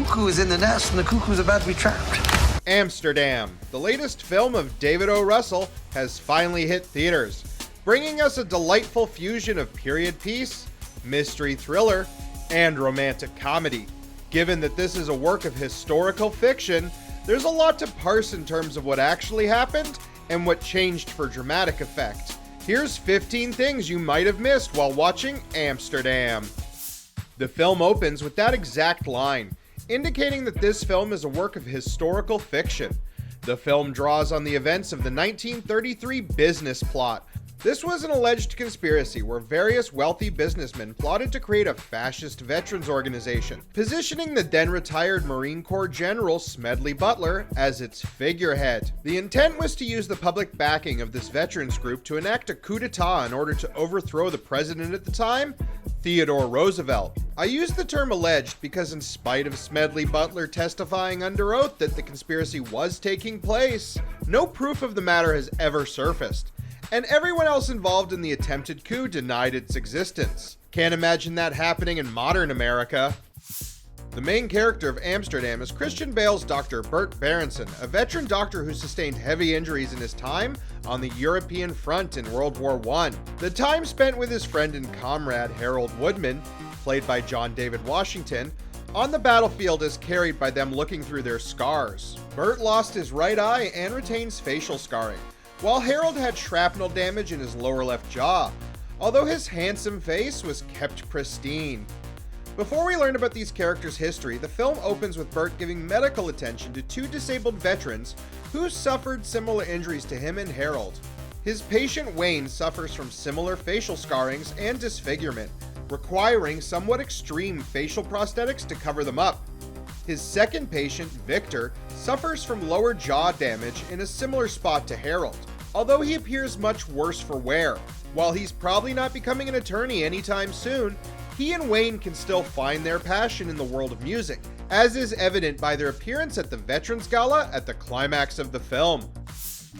cuckoo is in the nest and the cuckoo's about to be trapped. Amsterdam, the latest film of David O. Russell, has finally hit theaters, bringing us a delightful fusion of period piece, mystery thriller, and romantic comedy. Given that this is a work of historical fiction, there's a lot to parse in terms of what actually happened and what changed for dramatic effect. Here's 15 things you might have missed while watching Amsterdam. The film opens with that exact line, indicating that this film is a work of historical fiction. The film draws on the events of the 1933 business plot. This was an alleged conspiracy where various wealthy businessmen plotted to create a fascist veterans organization, positioning the then-retired Marine Corps General Smedley Butler as its figurehead. The intent was to use the public backing of this veterans group to enact a coup d'etat in order to overthrow the president at the time, Theodore Roosevelt. I use the term alleged because in spite of Smedley Butler testifying under oath that the conspiracy was taking place, no proof of the matter has ever surfaced, and everyone else involved in the attempted coup denied its existence. Can't imagine that happening in modern America. The main character of Amsterdam is Christian Bale's Dr. Bert Berenson, a veteran doctor who sustained heavy injuries in his time on the European front in World War I. The time spent with his friend and comrade Harold Woodman, played by John David Washington, on the battlefield is carried by them looking through their scars. Bert lost his right eye and retains facial scarring, while Harold had shrapnel damage in his lower left jaw, although his handsome face was kept pristine. Before we learn about these characters' history, the film opens with Bert giving medical attention to two disabled veterans who suffered similar injuries to him and Harold. His patient Wayne suffers from similar facial scarrings and disfigurement, requiring somewhat extreme facial prosthetics to cover them up. His second patient, Victor, suffers from lower jaw damage in a similar spot to Harold, although he appears much worse for wear. While he's probably not becoming an attorney anytime soon, he and Wayne can still find their passion in the world of music, as is evident by their appearance at the Veterans Gala at the climax of the film.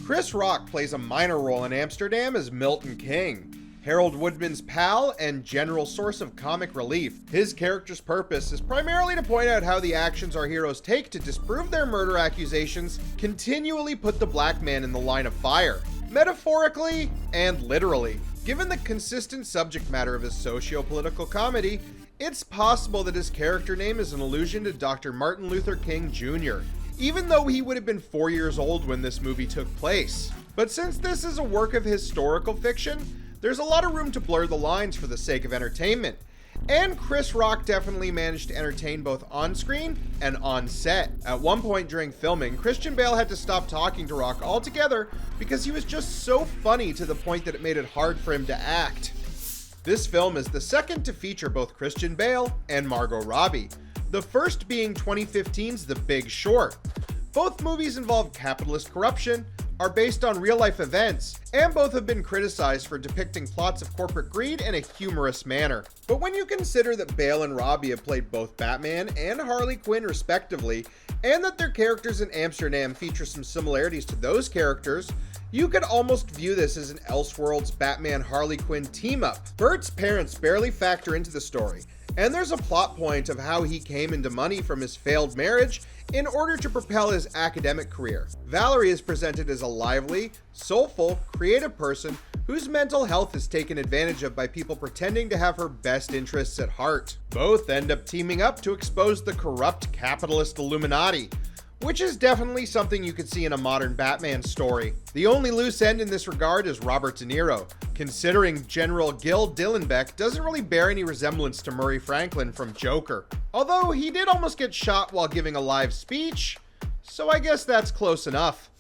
Chris Rock plays a minor role in Amsterdam as Milton King, Harold Woodman's pal and general source of comic relief. His character's purpose is primarily to point out how the actions our heroes take to disprove their murder accusations continually put the black man in the line of fire, metaphorically and literally. Given the consistent subject matter of his socio-political comedy, it's possible that his character name is an allusion to Dr. Martin Luther King Jr., even though he would have been 4 years old when this movie took place. But since this is a work of historical fiction, there's a lot of room to blur the lines for the sake of entertainment. And Chris Rock definitely managed to entertain both on screen and on set. At one point during filming, Christian Bale had to stop talking to Rock altogether because he was just so funny to the point that it made it hard for him to act. This film is the second to feature both Christian Bale and Margot Robbie, the first being 2015's The Big Short. Both movies involve capitalist corruption, are based on real-life events, and both have been criticized for depicting plots of corporate greed in a humorous manner. But when you consider that Bale and Robbie have played both Batman and Harley Quinn respectively, and that their characters in Amsterdam feature some similarities to those characters, you could almost view this as an Elseworlds Batman-Harley Quinn team-up. Bert's parents barely factor into the story, and there's a plot point of how he came into money from his failed marriage in order to propel his academic career. Valerie is presented as a lively, soulful, creative person whose mental health is taken advantage of by people pretending to have her best interests at heart. Both end up teaming up to expose the corrupt capitalist Illuminati, which is definitely something you could see in a modern Batman story. The only loose end in this regard is Robert De Niro, considering General Gil Dillenbeck doesn't really bear any resemblance to Murray Franklin from Joker. Although he did almost get shot while giving a live speech, so I guess that's close enough.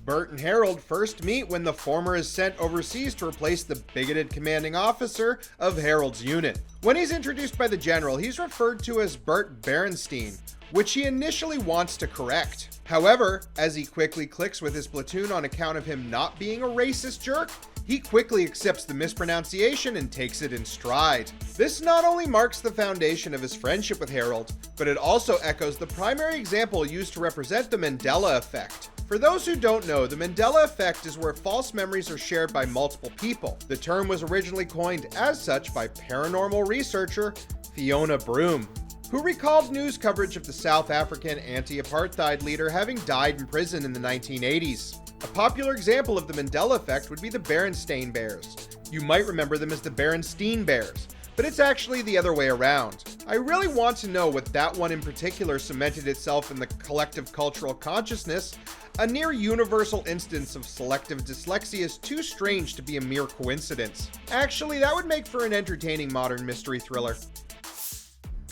Bert and Harold first meet when the former is sent overseas to replace the bigoted commanding officer of Harold's unit. When he's introduced by the general, he's referred to as Bert Berenstein, which he initially wants to correct. However, as he quickly clicks with his platoon on account of him not being a racist jerk, he quickly accepts the mispronunciation and takes it in stride. This not only marks the foundation of his friendship with Harold, but it also echoes the primary example used to represent the Mandela effect. For those who don't know, the Mandela effect is where false memories are shared by multiple people. The term was originally coined as such by paranormal researcher Fiona Broome. who recalled news coverage of the South African anti-apartheid leader having died in prison in the 1980s. A popular example of the Mandela effect would be the Berenstain Bears. You might remember them as the Berenstein Bears, but it's actually the other way around. I really want to know what that one in particular cemented itself in the collective cultural consciousness. A near universal instance of selective dyslexia is too strange to be a mere coincidence. Actually, that would make for an entertaining modern mystery thriller.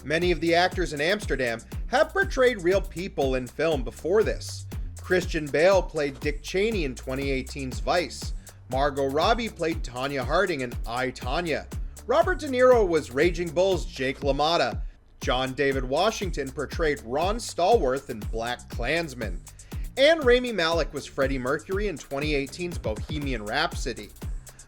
Many of the actors in Amsterdam have portrayed real people in film before this. Christian Bale played Dick Cheney in 2018's Vice. Margot Robbie played Tanya Harding in I, Tonya. Robert De Niro was Raging Bull's Jake LaMotta. John David Washington portrayed Ron Stallworth in Black Klansman. And Rami Malek was Freddie Mercury in 2018's Bohemian Rhapsody.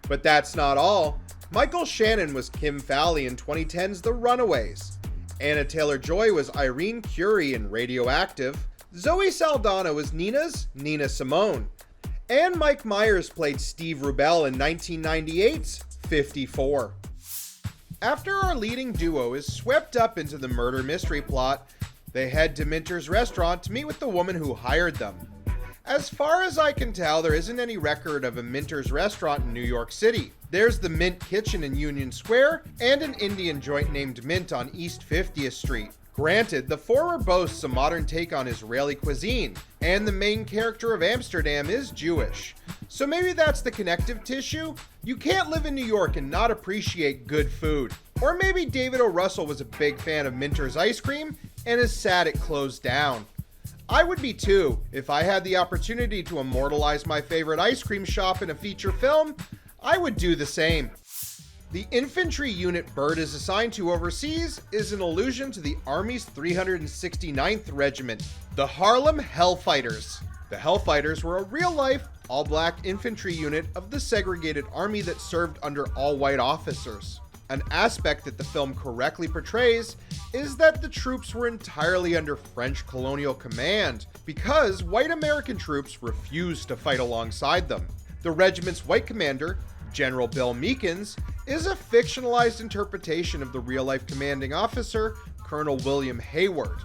But that's not all. Michael Shannon was Kim Fowley in 2010's The Runaways. Anna Taylor-Joy was Irene Curie in Radioactive. Zoe Saldana was Nina Simone. And Mike Myers played Steve Rubell in 1998's 54. After our leading duo is swept up into the murder mystery plot, they head to Minter's restaurant to meet with the woman who hired them. As far as I can tell, there isn't any record of a Minter's restaurant in New York City. There's the Mint Kitchen in Union Square and an Indian joint named Mint on East 50th Street. Granted, the former boasts a modern take on Israeli cuisine, and the main character of Amsterdam is Jewish. So maybe that's the connective tissue? You can't live in New York and not appreciate good food. Or maybe David O. Russell was a big fan of Minter's ice cream and is sad it closed down. I would be too, if I had the opportunity to immortalize my favorite ice cream shop in a feature film. I would do the same. The infantry unit Bird is assigned to overseas is an allusion to the Army's 369th Regiment, the Harlem Hellfighters. The Hellfighters were a real-life, all-black infantry unit of the segregated army that served under all-white officers. An aspect that the film correctly portrays is that the troops were entirely under French colonial command because white American troops refused to fight alongside them. The regiment's white commander, General Bill Meekins, is a fictionalized interpretation of the real-life commanding officer, Colonel William Hayward.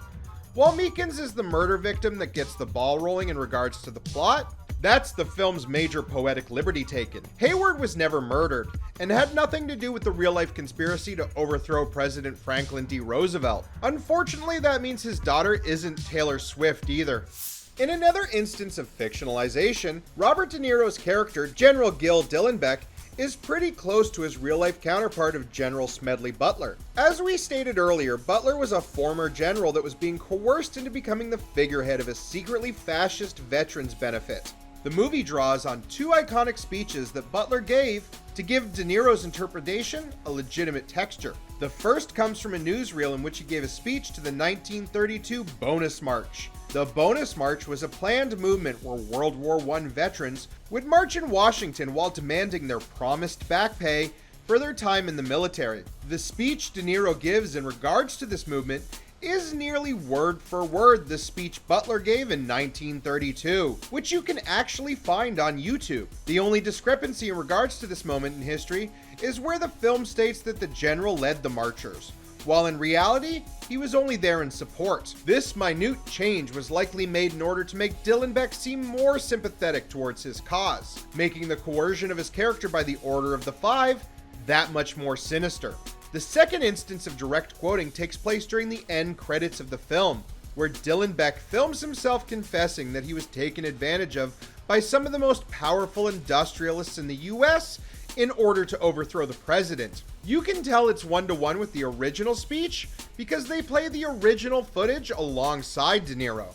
While Meekins is the murder victim that gets the ball rolling in regards to the plot, that's the film's major poetic liberty taken. Hayward was never murdered, and had nothing to do with the real-life conspiracy to overthrow President Franklin D. Roosevelt. Unfortunately, that means his daughter isn't Taylor Swift either. In another instance of fictionalization, Robert De Niro's character, General Gil Dillenbeck, is pretty close to his real-life counterpart of General Smedley Butler. As we stated earlier, Butler was a former general that was being coerced into becoming the figurehead of a secretly fascist veterans benefit. The movie draws on two iconic speeches that Butler gave to give De Niro's interpretation a legitimate texture. The first comes from a newsreel in which he gave a speech to the 1932 Bonus March. The Bonus March was a planned movement where World War I veterans would march in Washington while demanding their promised back pay for their time in the military. The speech De Niro gives in regards to this movement is nearly word for word the speech Butler gave in 1932, which you can actually find on YouTube. The only discrepancy in regards to this moment in history is where the film states that the general led the marchers, while in reality, he was only there in support. This minute change was likely made in order to make Dillenbeck seem more sympathetic towards his cause, making the coercion of his character by the Order of the Five that much more sinister. The second instance of direct quoting takes place during the end credits of the film, where Dillenbeck films himself confessing that he was taken advantage of by some of the most powerful industrialists in the US in order to overthrow the president. You can tell it's one-to-one with the original speech because they play the original footage alongside De Niro.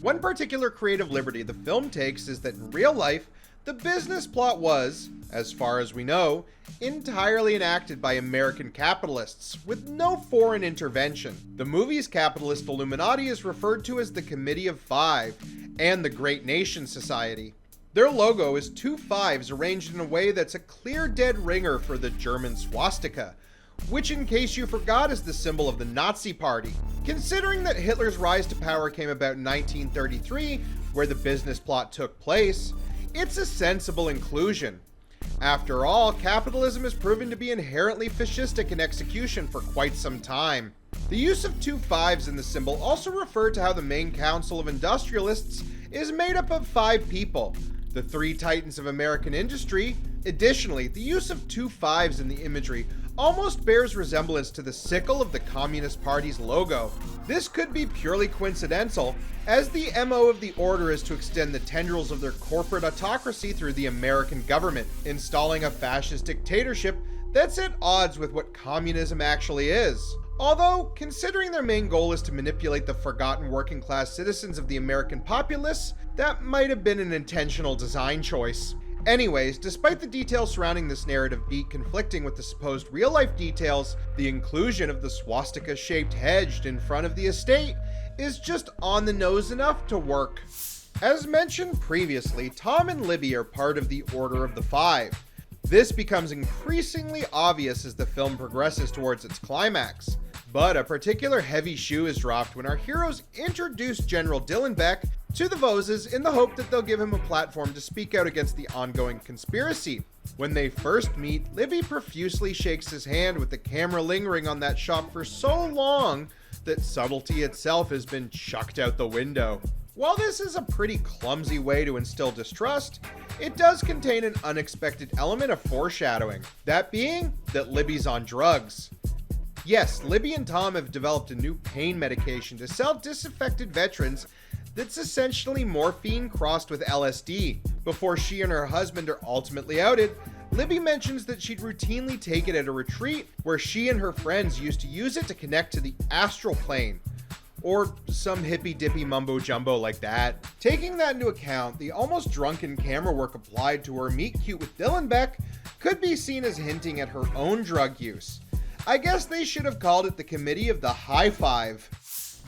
One particular creative liberty the film takes is that in real life, the business plot was, as far as we know, entirely enacted by American capitalists, with no foreign intervention. The movie's capitalist Illuminati is referred to as the Committee of Five and the Great Nation Society. Their logo is two fives arranged in a way that's a clear dead ringer for the German swastika, which in case you forgot is the symbol of the Nazi Party. Considering that Hitler's rise to power came about in 1933, where the business plot took place, it's a sensible inclusion. After all, capitalism has proven to be inherently fascistic in execution for quite some time. The use of 2 5s in the symbol also referred to how the main council of industrialists is made up of 5 people, the 3 titans of American industry. Additionally, the use of 2 5s in the imagery almost bears resemblance to the sickle of the Communist Party's logo. This could be purely coincidental, as the MO of the Order is to extend the tendrils of their corporate autocracy through the American government, installing a fascist dictatorship that's at odds with what communism actually is. Although, considering their main goal is to manipulate the forgotten working class citizens of the American populace, that might have been an intentional design choice. Anyways, despite the details surrounding this narrative beat conflicting with the supposed real-life details, the inclusion of the swastika-shaped hedge in front of the estate is just on the nose enough to work. As mentioned previously, Tom and Libby are part of the Order of the Five. This becomes increasingly obvious as the film progresses towards its climax. But a particular heavy shoe is dropped when our heroes introduce General Dillenbeck to the Voses in the hope that they'll give him a platform to speak out against the ongoing conspiracy. When they first meet, Libby profusely shakes his hand with the camera lingering on that shot for so long that subtlety itself has been chucked out the window. While this is a pretty clumsy way to instill distrust, it does contain an unexpected element of foreshadowing, that being that Libby's on drugs. Yes, Libby and Tom have developed a new pain medication to sell disaffected veterans that's essentially morphine crossed with LSD. Before she and her husband are ultimately outed, Libby mentions that she'd routinely take it at a retreat where she and her friends used to use it to connect to the astral plane. Or some hippy-dippy mumbo-jumbo like that. Taking that into account, the almost drunken camera work applied to her meet-cute with Dillenbeck could be seen as hinting at her own drug use. I guess they should have called it the Committee of the High Five.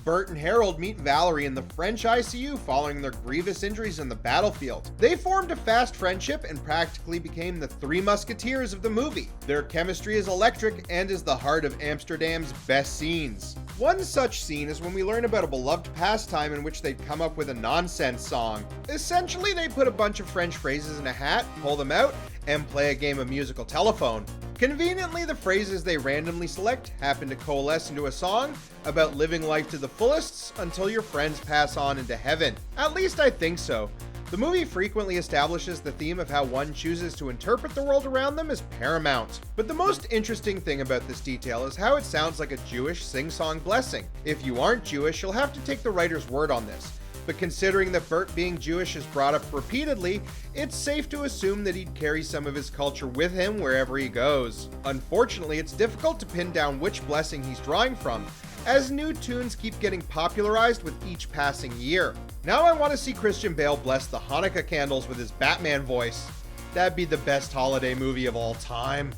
Bert and Harold meet Valerie in the French ICU following their grievous injuries in the battlefield. They formed a fast friendship and practically became the 3 musketeers of the movie. Their chemistry is electric and is the heart of Amsterdam's best scenes. One such scene is when we learn about a beloved pastime in which they'd come up with a nonsense song. Essentially, they put a bunch of French phrases in a hat, pull them out, and play a game of musical telephone. Conveniently, the phrases they randomly select happen to coalesce into a song about living life to the fullest until your friends pass on into heaven. At least I think so. The movie frequently establishes the theme of how one chooses to interpret the world around them as paramount. But the most interesting thing about this detail is how it sounds like a Jewish sing-song blessing. If you aren't Jewish, you'll have to take the writer's word on this. But considering that Bert being Jewish is brought up repeatedly, it's safe to assume that he'd carry some of his culture with him wherever he goes. Unfortunately, it's difficult to pin down which blessing he's drawing from, as new tunes keep getting popularized with each passing year. Now I want to see Christian Bale bless the Hanukkah candles with his Batman voice. That'd be the best holiday movie of all time.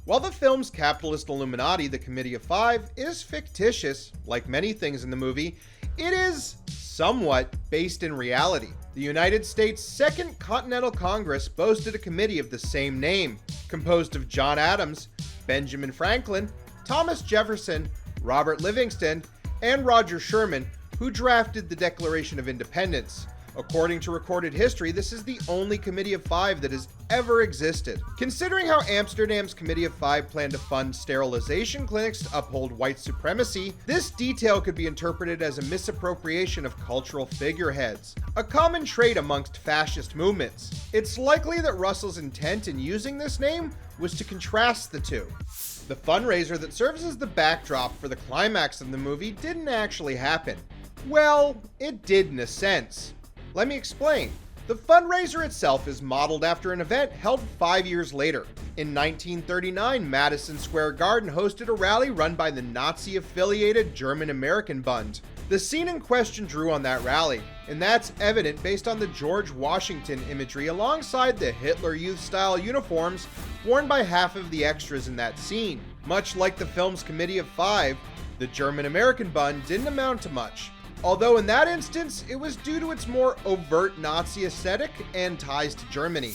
While the film's capitalist Illuminati, the Committee of Five, is fictitious, like many things in the movie, it is somewhat based in reality. The United States' Second Continental Congress boasted a committee of the same name, composed of John Adams, Benjamin Franklin, Thomas Jefferson, Robert Livingston, and Roger Sherman, who drafted the Declaration of Independence. According to recorded history, this is the only Committee of Five that has ever existed. Considering how Amsterdam's Committee of Five planned to fund sterilization clinics to uphold white supremacy, this detail could be interpreted as a misappropriation of cultural figureheads, a common trait amongst fascist movements. It's likely that Russell's intent in using this name was to contrast the two. The fundraiser that serves as the backdrop for the climax of the movie didn't actually happen. Well, it did in a sense. Let me explain. The fundraiser itself is modeled after an event held 5 years later. In 1939, Madison Square Garden hosted a rally run by the Nazi-affiliated German-American Bund. The scene in question drew on that rally, and that's evident based on the George Washington imagery alongside the Hitler Youth-style uniforms worn by half of the extras in that scene. Much like the film's Committee of Five, the German-American Bund didn't amount to much. Although in that instance, it was due to its more overt Nazi aesthetic and ties to Germany.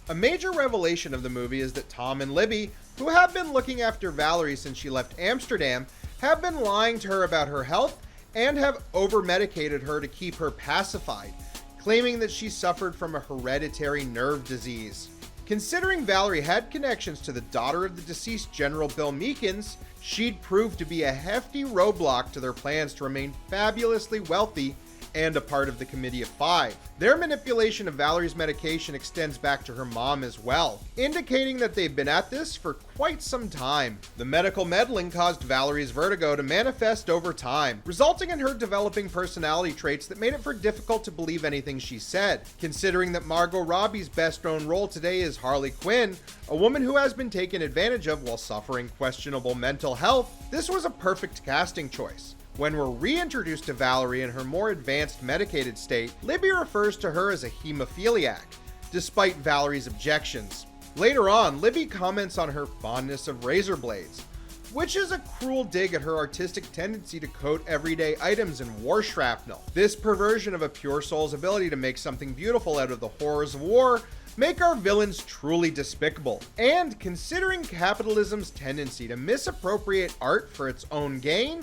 A major revelation of the movie is that Tom and Libby, who have been looking after Valerie since she left Amsterdam, have been lying to her about her health and have over-medicated her to keep her pacified, claiming that she suffered from a hereditary nerve disease. Considering Valerie had connections to the daughter of the deceased General Bill Meekins, she'd prove to be a hefty roadblock to their plans to remain fabulously wealthy and a part of the Committee of Five. Their manipulation of Valerie's medication extends back to her mom as well, indicating that they've been at this for quite some time. The medical meddling caused Valerie's vertigo to manifest over time, resulting in her developing personality traits that made it for difficult to believe anything she said. Considering that Margot Robbie's best known role today is Harley Quinn, a woman who has been taken advantage of while suffering questionable mental health, this was a perfect casting choice. When we're reintroduced to Valerie in her more advanced medicated state, Libby refers to her as a hemophiliac, despite Valerie's objections. Later on, Libby comments on her fondness of razor blades, which is a cruel dig at her artistic tendency to coat everyday items in war shrapnel. This perversion of a pure soul's ability to make something beautiful out of the horrors of war make our villains truly despicable. And considering capitalism's tendency to misappropriate art for its own gain,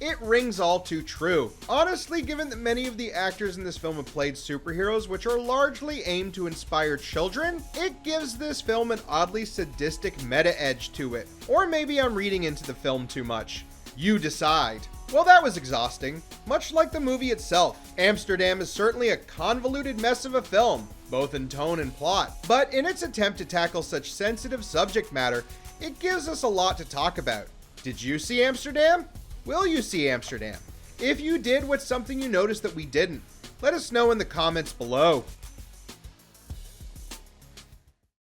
it rings all too true. Honestly, given that many of the actors in this film have played superheroes, which are largely aimed to inspire children, it gives this film an oddly sadistic meta edge to it. Or maybe I'm reading into the film too much. You decide. Well, that was exhausting, much like the movie itself. Amsterdam is certainly a convoluted mess of a film, both in tone and plot, but in its attempt to tackle such sensitive subject matter, it gives us a lot to talk about. Did you see Amsterdam? Will you see Amsterdam? If you did, what's something you noticed that we didn't? Let us know in the comments below.